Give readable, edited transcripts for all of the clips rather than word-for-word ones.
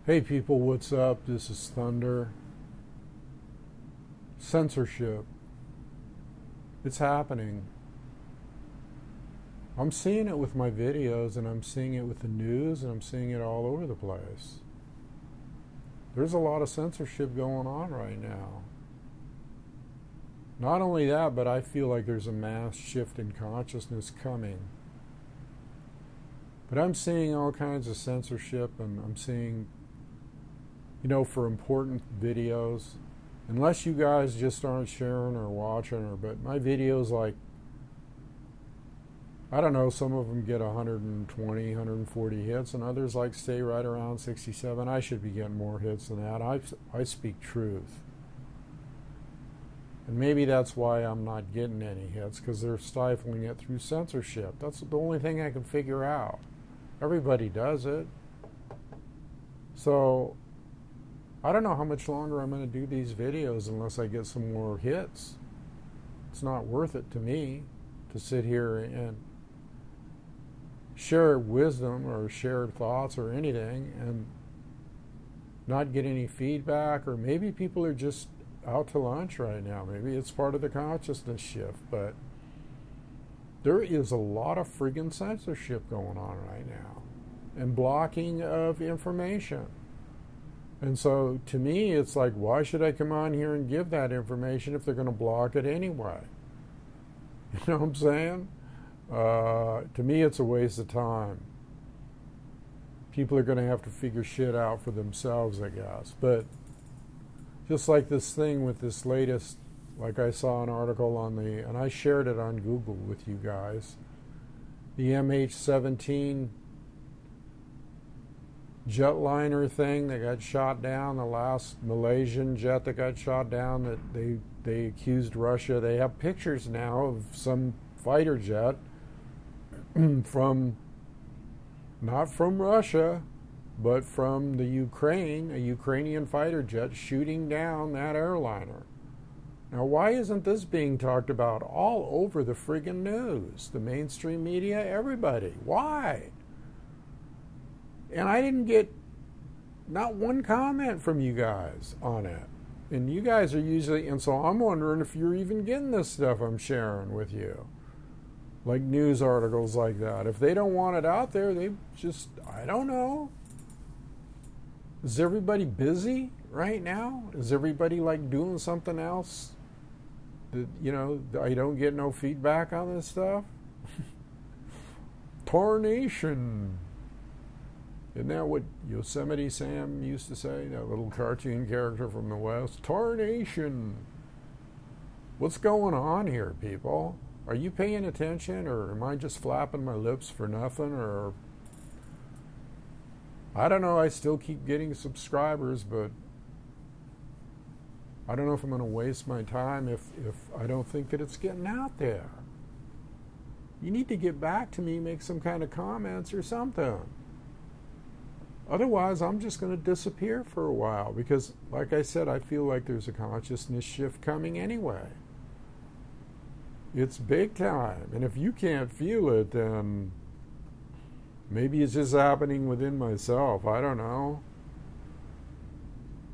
Hey people, what's up? This is Thunder. Censorship. It's happening. I'm seeing it with my videos, and I'm seeing it with the news, and I'm seeing it all over the place. There's a lot of censorship going on right now. Not only that, but I feel like there's a mass shift in consciousness coming. But I'm seeing all kinds of censorship, and I'm seeing, for important videos, unless you guys just aren't sharing or watching, but my videos, like, I don't know, some of them get 120, 140 hits, and others like stay right around 67. I should be getting more hits than that. I speak truth. And maybe that's why I'm not getting any hits, because they're stifling it through censorship. That's the only thing I can figure out. Everybody does it. So I don't know how much longer I'm going to do these videos unless I get some more hits. It's not worth it to me to sit here and share wisdom or share thoughts or anything and not get any feedback. Or maybe people are just out to lunch right now. Maybe it's part of the consciousness shift. But there is a lot of friggin' censorship going on right now and blocking of information. And so to me, it's like, why should I come on here and give that information if they're going to block it anyway? You know what I'm saying? To me, it's a waste of time. People are going to have to figure shit out for themselves, I guess. But just like this thing with this latest, like I saw an article on and I shared it on Google with you guys, the MH17 jetliner thing that got shot down, the last Malaysian jet that got shot down, that they accused Russia. They have pictures now of some fighter jet not from Russia, but from the Ukraine, a Ukrainian fighter jet shooting down that airliner. Now, why isn't this being talked about all over the friggin' news? The mainstream media, everybody. Why? And I didn't get not one comment from you guys on it. And you guys are usually, and so I'm wondering if you're even getting this stuff I'm sharing with you. Like news articles like that. If they don't want it out there, they just, I don't know. Is everybody busy right now? Is everybody like doing something else? That, I don't get no feedback on this stuff? Tarnation. Isn't that what Yosemite Sam used to say? That little cartoon character from the West? Tarnation. What's going on here, people? Are you paying attention, or am I just flapping my lips for nothing? Or I don't know. I still keep getting subscribers, but I don't know if I'm going to waste my time if I don't think that it's getting out there. You need to get back to me, make some kind of comments or something. Otherwise, I'm just going to disappear for a while because, like I said, I feel like there's a consciousness shift coming anyway. It's big time. And if you can't feel it, then maybe it's just happening within myself. I don't know.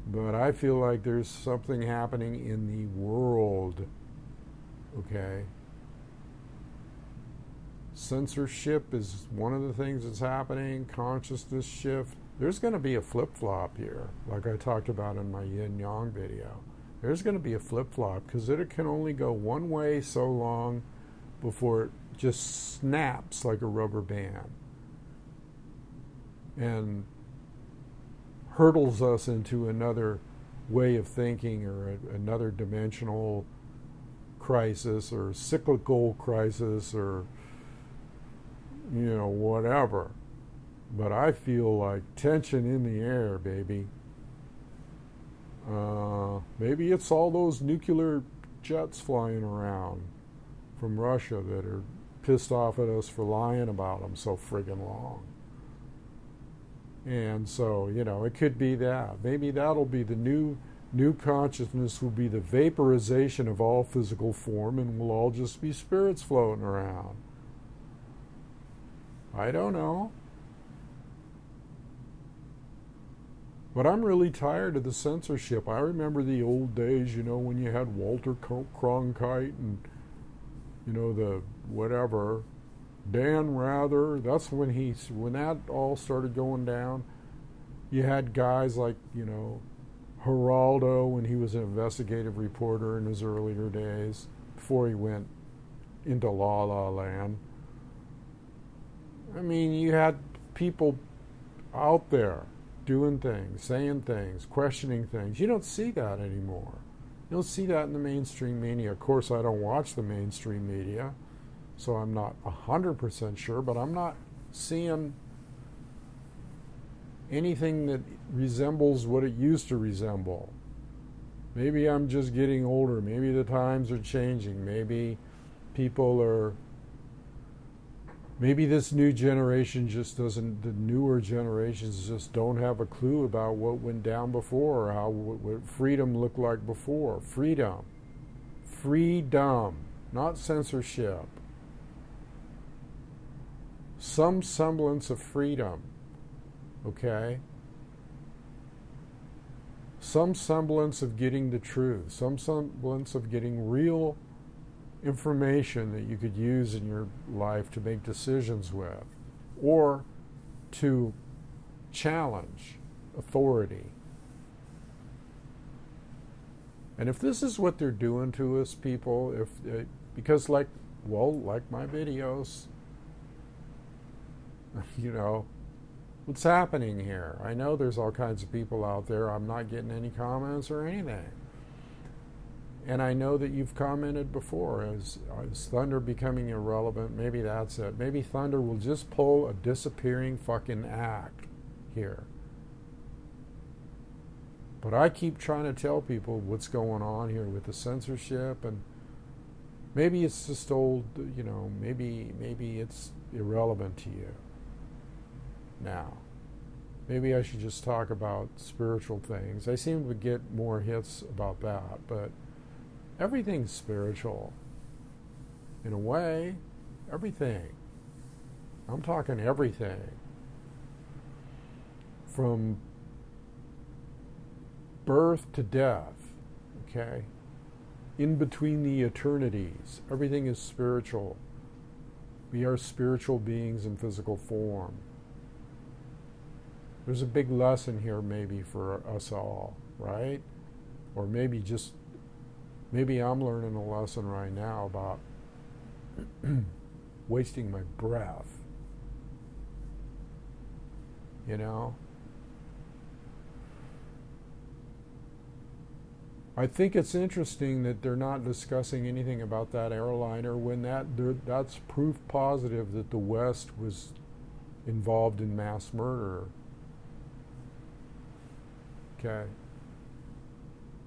But I feel like there's something happening in the world. Okay? Censorship is one of the things that's happening. Consciousness shift. There's going to be a flip-flop here, like I talked about in my yin-yang video. There's going to be a flip-flop because it can only go one way so long before it just snaps like a rubber band and hurtles us into another way of thinking or another dimensional crisis or cyclical crisis or, whatever. But I feel like tension in the air, baby. Maybe it's all those nuclear jets flying around from Russia that are pissed off at us for lying about them so friggin' long. And so, it could be that. Maybe that'll be the new consciousness, will be the vaporization of all physical form, and we'll all just be spirits floating around. I don't know. But I'm really tired of the censorship. I remember the old days, when you had Walter Cronkite and, the whatever, Dan Rather. That's when that all started going down. You had guys like, Geraldo when he was an investigative reporter in his earlier days, before he went into La La Land. I mean, you had people out there doing things, saying things, questioning things. You don't see that anymore. You don't see that in the mainstream media. Of course, I don't watch the mainstream media, so I'm not 100% sure, but I'm not seeing anything that resembles what it used to resemble. Maybe I'm just getting older. Maybe the times are changing. Maybe maybe this new generation just doesn't, the newer generations just don't have a clue about what went down before, or what freedom looked like before. Freedom, not censorship. Some semblance of freedom, okay? Some semblance of getting the truth, some semblance of getting real information that you could use in your life to make decisions with, or to challenge authority. And if this is what they're doing to us, people, because like my videos, what's happening here? I know there's all kinds of people out there. I'm not getting any comments or anything. And I know that you've commented before, is Thunder becoming irrelevant? Maybe that's it. Maybe Thunder will just pull a disappearing fucking act here. But I keep trying to tell people what's going on here with the censorship, and maybe it's just old, maybe it's irrelevant to you now. Maybe I should just talk about spiritual things. I seem to get more hits about that, but everything's spiritual. In a way, everything. I'm talking everything. From birth to death, okay? In between the eternities, everything is spiritual. We are spiritual beings in physical form. There's a big lesson here maybe for us all, right? Or maybe I'm learning a lesson right now about wasting my breath. I think it's interesting that they're not discussing anything about that airliner when that's proof positive that the West was involved in mass murder. Okay.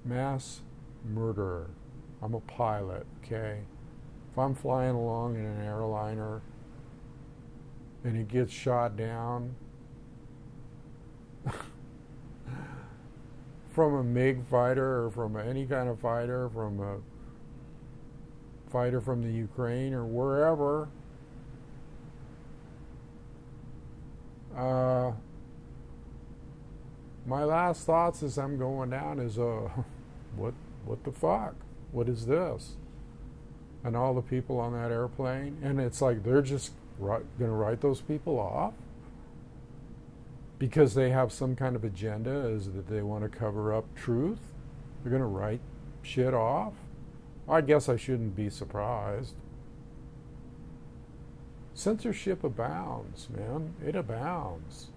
Mass murder. I'm a pilot, okay? If I'm flying along in an airliner and it gets shot down from a MiG fighter or from any kind of fighter, from a fighter from the Ukraine or wherever, my last thoughts as I'm going down is, what the fuck? What is this? And all the people on that airplane, and it's like they're just going to write those people off because they have some kind of agenda, is that they want to cover up truth. They're going to write shit off. I guess I shouldn't be surprised. Censorship abounds, man. It abounds.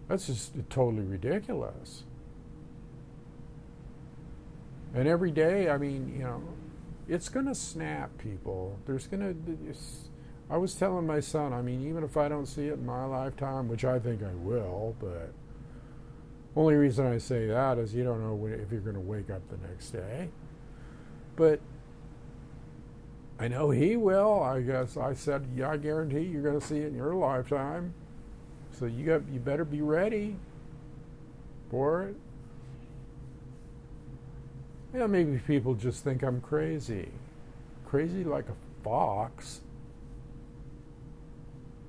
That's just totally ridiculous. And every day, I mean, it's going to snap, people. I was telling my son, I mean, even if I don't see it in my lifetime, which I think I will, but only reason I say that is you don't know if you're going to wake up the next day. But I know he will. I guess I said, yeah, I guarantee you're going to see it in your lifetime. So you better be ready for it. Yeah, maybe people just think I'm crazy. Crazy like a fox.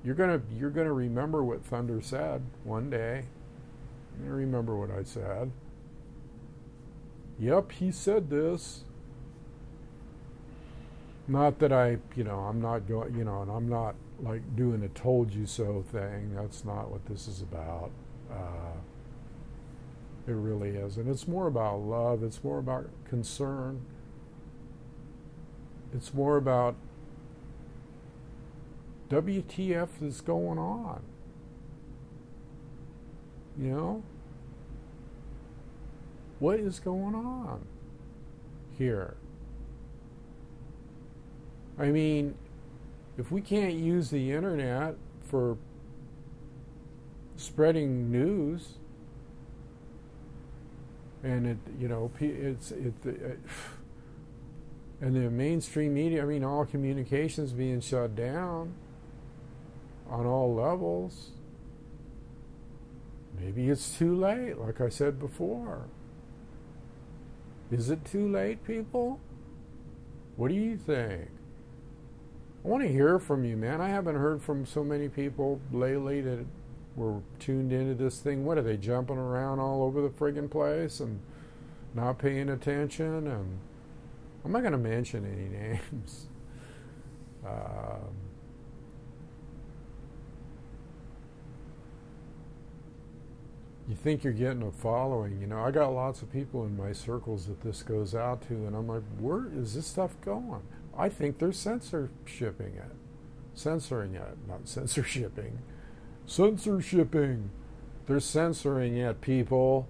You're gonna remember what Thunder said one day. I remember what I said. Yep, he said this. Not that I'm not going, and I'm not like doing a told you so thing. That's not what this is about. It really isn't. It's more about love. It's more about concern. It's more about WTF is going on. What is going on here? I mean, if we can't use the internet for spreading news, and and the mainstream media, I mean, all communications being shut down on all levels, maybe it's too late, like I said before. Is it too late, people? What do you think? I want to hear from you, man. I haven't heard from so many people lately that were tuned into this thing. What are they, jumping around all over the friggin' place and not paying attention? And I'm not going to mention any names. You think you're getting a following. I got lots of people in my circles that this goes out to, and I'm like, where is this stuff going? I think they're censoring it. Not censorshipping. Censorshipping. They're censoring it, people.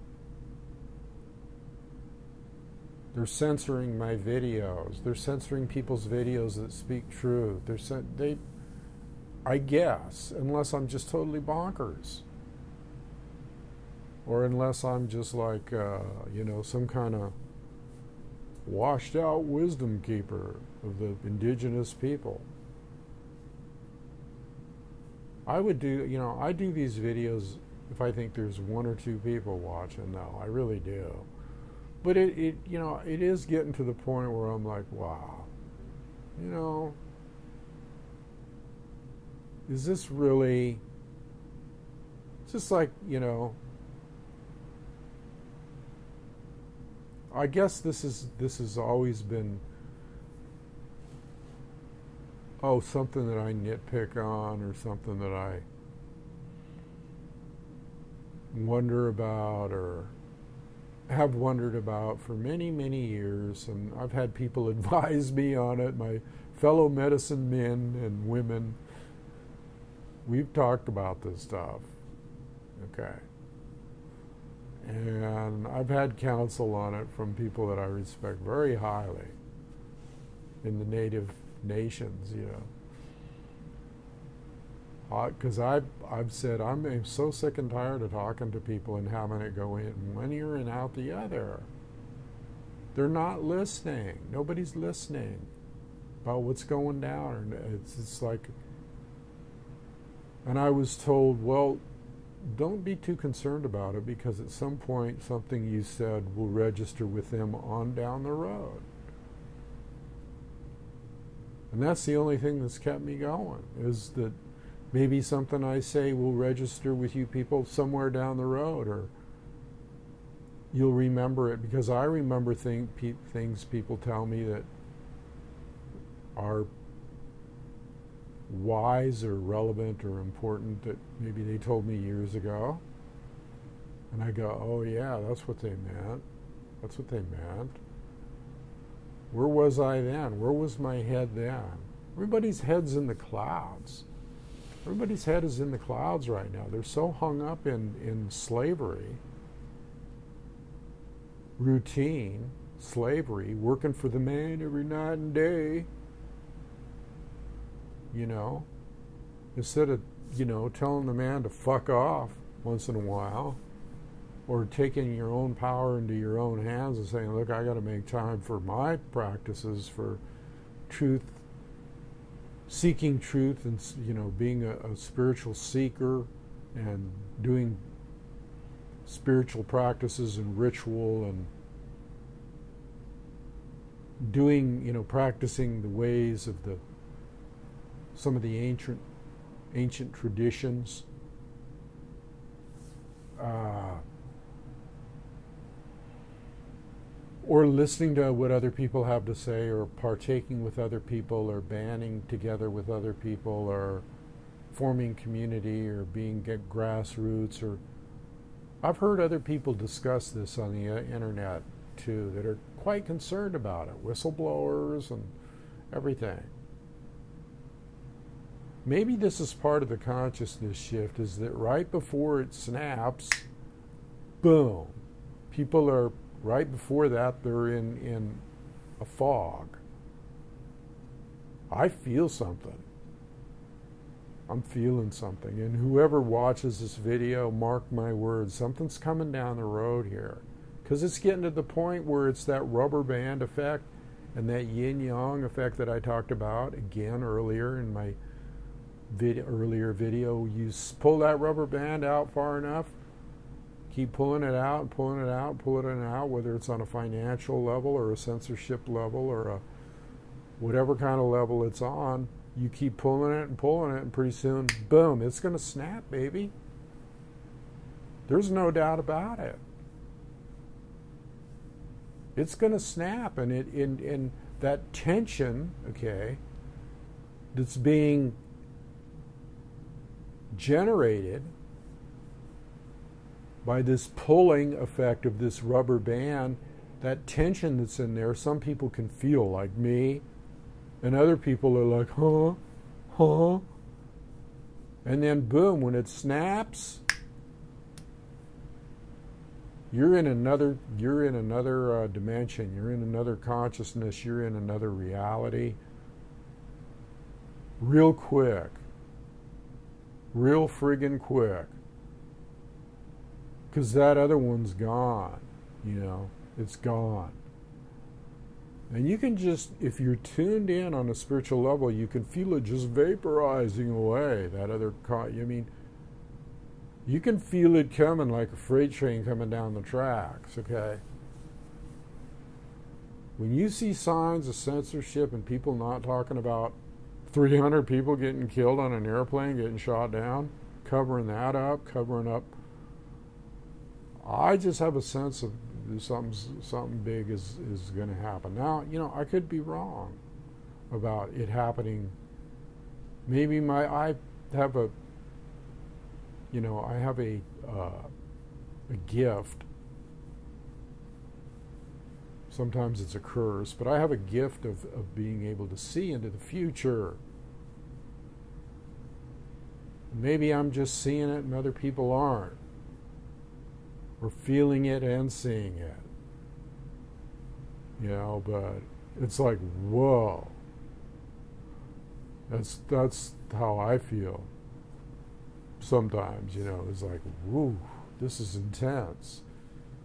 They're censoring my videos. They're censoring people's videos that speak truth. I guess, unless I'm just totally bonkers. Or unless I'm just like, some kind of washed out wisdom keeper of the indigenous people. I would do, I do these videos if I think there's one or two people watching, though. I really do. But it is getting to the point where I'm like, wow, is this really, it's just like, I guess this has always been something that I nitpick on, or something that I wonder about, or have wondered about for many, many years, and I've had people advise me on it, my fellow medicine men and women. We've talked about this stuff, okay? And I've had counsel on it from people that I respect very highly in the native nations, because I've said I'm so sick and tired of talking to people and having it go in one ear and out the other. They're not listening. Nobody's listening about what's going down. It's like, and I was told, well, don't be too concerned about it, because at some point something you said will register with them on down the road. And that's the only thing that's kept me going, is that maybe something I say will register with you people somewhere down the road, or you'll remember it, because I remember things people tell me that are wise or relevant or important that maybe they told me years ago. And I go, oh yeah, that's what they meant. That's what they meant. Where was I then? Where was my head then? Everybody's head's in the clouds. Everybody's head is in the clouds right now. They're so hung up in slavery, routine, slavery, working for the man every night and day. Instead of, telling the man to fuck off once in a while, or taking your own power into your own hands and saying, look, I got to make time for my practices for truth, seeking truth, and, being a spiritual seeker and doing spiritual practices and ritual, and doing, practicing the ways of some of the ancient traditions. or listening to what other people have to say, or partaking with other people, or banding together with other people, or forming community, or being grassroots. Or I've heard other people discuss this on the internet too, that are quite concerned about it, whistleblowers and everything. Maybe this is part of the consciousness shift, is that right before it snaps, boom, people are, right before that, they're in a fog. I feel something. I'm feeling something. And whoever watches this video, mark my words, something's coming down the road here. Because it's getting to the point where it's that rubber band effect and that yin-yang effect that I talked about again earlier in my earlier video. You pull that rubber band out far enough, keep pulling it out and pulling it out, pulling it out, whether it's on a financial level or a censorship level or a whatever kind of level it's on. You keep pulling it, and pretty soon, boom, it's going to snap, baby. There's no doubt about it. It's going to snap, and in that tension, okay, that's being generated by this pulling effect of this rubber band, that tension that's in there, some people can feel, like me, and other people are like, huh, and then boom, when it snaps, you're in another dimension, you're in another consciousness, you're in another reality, real quick, real friggin' quick. Because that other one's gone, it's gone. And you can just, if you're tuned in on a spiritual level, you can feel it just vaporizing away, that other, you can feel it coming like a freight train coming down the tracks, okay? When you see signs of censorship and people not talking about 300 people getting killed on an airplane, getting shot down, covering up, I just have a sense of something big is going to happen. Now, I could be wrong about it happening. Maybe I have a gift. Sometimes it's a curse, but I have a gift of being able to see into the future. Maybe I'm just seeing it and other people aren't. Or feeling it and seeing it. But it's like, whoa. That's how I feel. Sometimes, it's like, whoo, this is intense.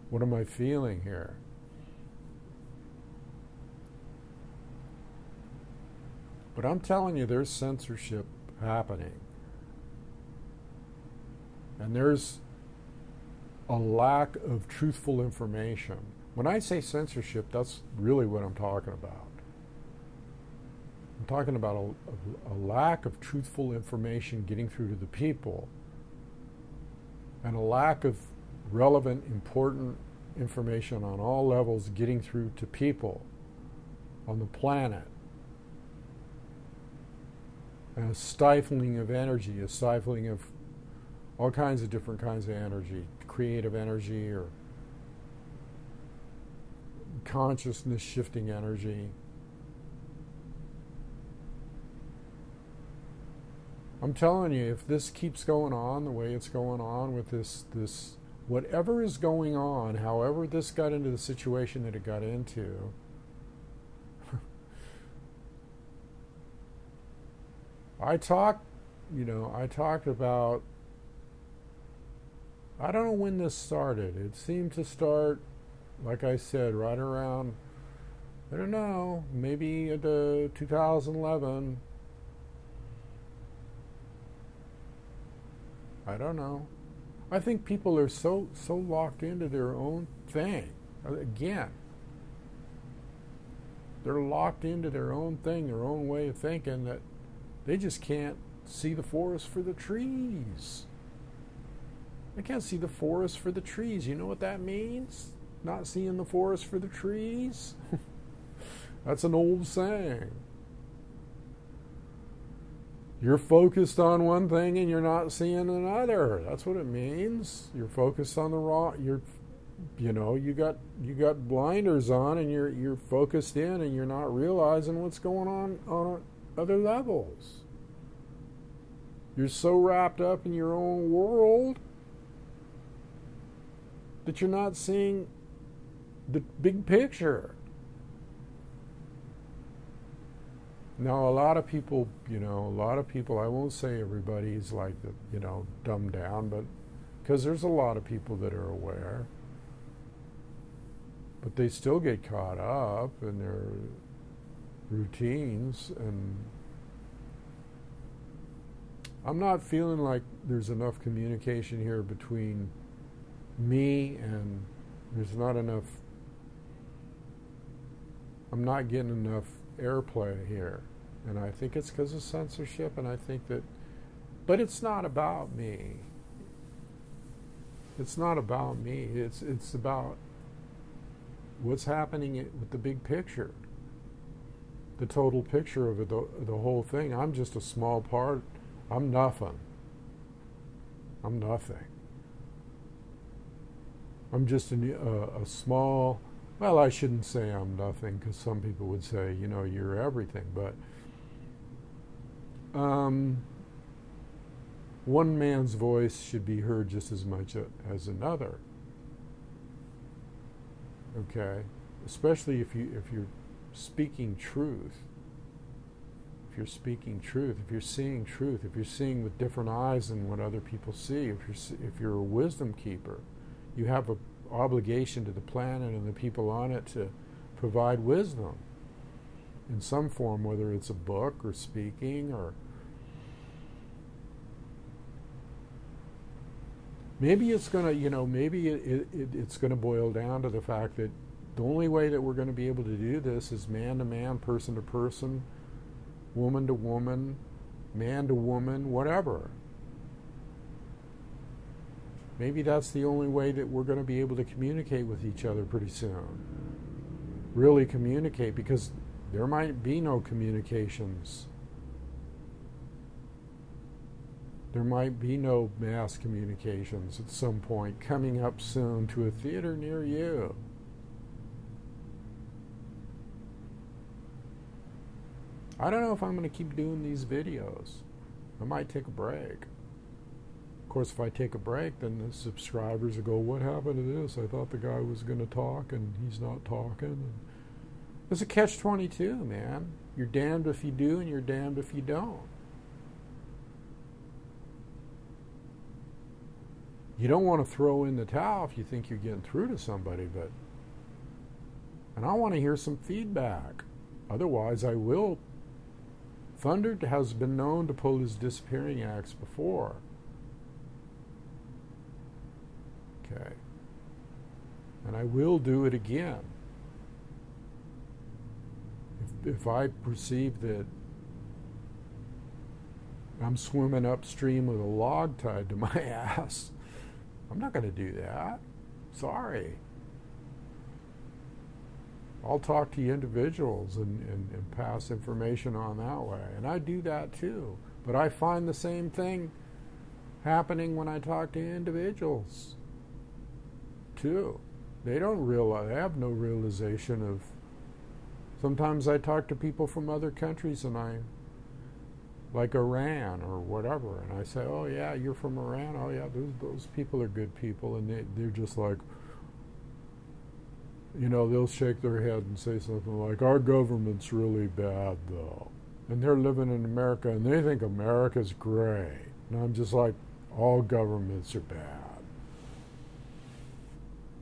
What am I feeling here? But I'm telling you, there's censorship happening. And there's a lack of truthful information. When I say censorship, that's really what I'm talking about. I'm talking about a lack of truthful information getting through to the people, and a lack of relevant, important information on all levels getting through to people on the planet. And a stifling of energy, a stifling of all kinds of different kinds of energy, creative energy or consciousness shifting energy. I'm telling you, if this keeps going on the way it's going on with this whatever is going on, however this got into the situation that it got into, I talked about, I don't know when this started. It seemed to start, like I said, right around, I don't know, maybe at 2011. I don't know. I think people are so locked into their own thing. Again, they're locked into their own thing, their own way of thinking, that they just can't see the forest for the trees. They can't see the forest for the trees. You know what that means? not seeing the forest for the trees? That's an old saying. You're focused on one thing and you're not seeing another. That's what it means. You're focused on the wrong. You got blinders on and you're focused in and you're not realizing what's going on other levels. You're so wrapped up in your own world that you're not seeing the big picture. Now, a lot of people, I won't say everybody's like, dumbed down, but because there's a lot of people that are aware, but they still get caught up in their routines, and I'm not feeling like there's enough communication here between me, and there's not enough, I'm not getting enough airplay here, and I think it's because of censorship, and I think that, but it's not about me. It's not about me. It's about what's happening with the big picture, the total picture of it, the whole thing. I'm just a small part. I'm nothing. I'm nothing. I'm just a small. Well, I shouldn't say I'm nothing, because some people would say, you're everything. But one man's voice should be heard just as much as another. Okay? Especially if you're speaking truth. If you're speaking truth, if you're seeing truth, if you're seeing with different eyes than what other people see, if you're a wisdom keeper, you have a obligation to the planet and the people on it to provide wisdom in some form, whether it's a book or speaking, or maybe it's going to, it's going to boil down to the fact that the only way that we're going to be able to do this is man to man, person to person, woman to woman, man to woman, whatever. Maybe that's the only way that we're going to be able to communicate with each other pretty soon. Really communicate, because there might be no communications. There might be no mass communications at some point coming up soon to a theater near you. I don't know if I'm going to keep doing these videos. I might take a break. Of course, if I take a break, then the subscribers will go, what happened to this? I thought the guy was going to talk, and he's not talking. It's a catch-22, man. You're damned if you do, and you're damned if you don't. You don't want to throw in the towel if you think you're getting through to somebody, and I want to hear some feedback. Otherwise, I will. Thunder has been known to pull his disappearing acts before. Okay. And I will do it again. If I perceive that I'm swimming upstream with a log tied to my ass, I'm not going to do that. Sorry. I'll talk to individuals and pass information on that way. And I do that too. But I find the same thing happening when I talk to individuals too. They don't realize, they have no realization of, sometimes I talk to people from other countries, and like Iran or whatever, and I say, oh yeah, you're from Iran? Oh yeah, those people are good people, and they're just like, they'll shake their head and say something like, our government's really bad though, and they're living in America and they think America's great, and I'm just like, all governments are bad.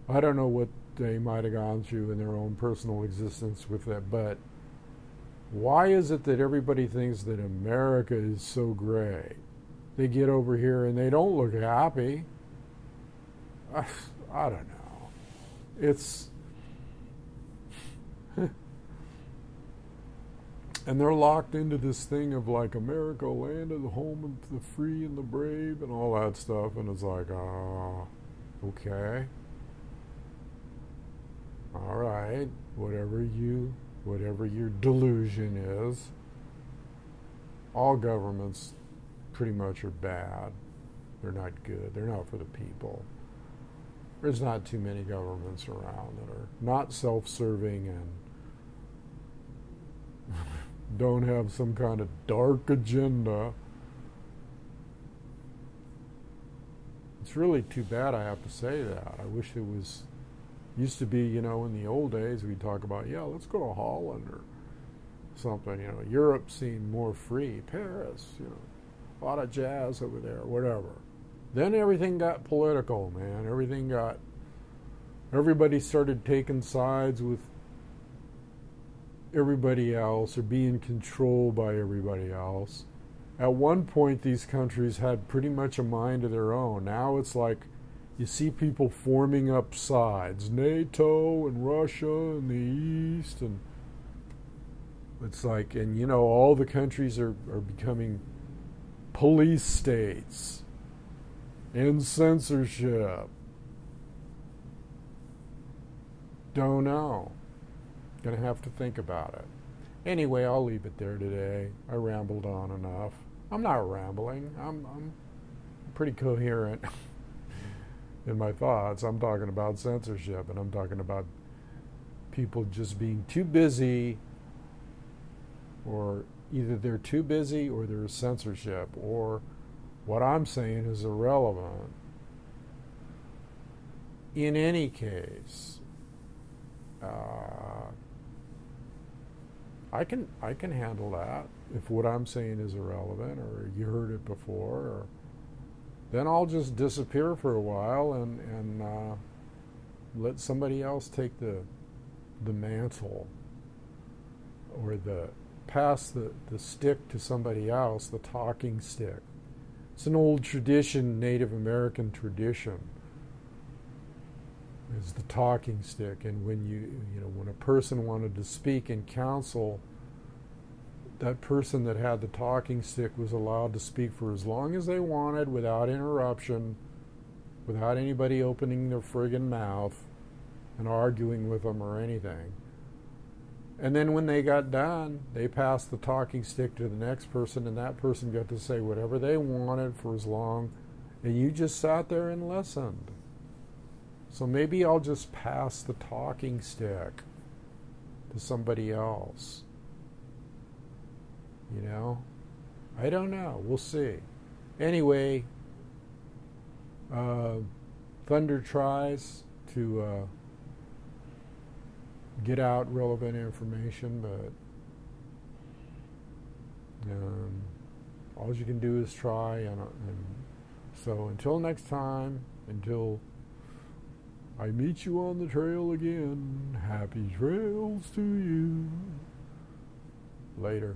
I don't know what they might have gone through in their own personal existence with that, but why is it that everybody thinks that America is so great? They get over here and they don't look happy. I don't know. It's... and they're locked into this thing of like, America, land of the home of the free and the brave and all that stuff, and it's like, okay. All right, whatever your delusion is, all governments pretty much are bad. They're not good. They're not for the people. There's not too many governments around that are not self-serving and don't have some kind of dark agenda. It's really too bad I have to say that. I wish it was, used to be, in the old days we'd talk about, yeah, let's go to Holland or something, Europe seemed more free, Paris, a lot of jazz over there, whatever. Then everything got political, man. Everybody started taking sides with everybody else or being controlled by everybody else. At one point, these countries had pretty much a mind of their own. Now it's like you see people forming up sides, NATO and Russia and the East, and it's like, and all the countries are becoming police states and censorship. Don't know. Gonna have to think about it. Anyway, I'll leave it there today. I rambled on enough. I'm not rambling. I'm pretty coherent in my thoughts. I'm talking about censorship, and I'm talking about people just being too busy, or either they're too busy or there's censorship, or what I'm saying is irrelevant. In any case, I can handle that. If what I'm saying is irrelevant, or you heard it before, or then I'll just disappear for a while and let somebody else take the mantle, or pass the stick to somebody else, the talking stick. It's an old tradition, Native American tradition, is the talking stick. And when when a person wanted to speak in council, that person that had the talking stick was allowed to speak for as long as they wanted, without interruption, without anybody opening their friggin' mouth and arguing with them or anything. And then when they got done, they passed the talking stick to the next person, and that person got to say whatever they wanted for as long, and you just sat there and listened. So maybe I'll just pass the talking stick to somebody else. I don't know. We'll see. Anyway, Thunder tries to get out relevant information, but all you can do is try. And so until next time, until I meet you on the trail again, happy trails to you. Later.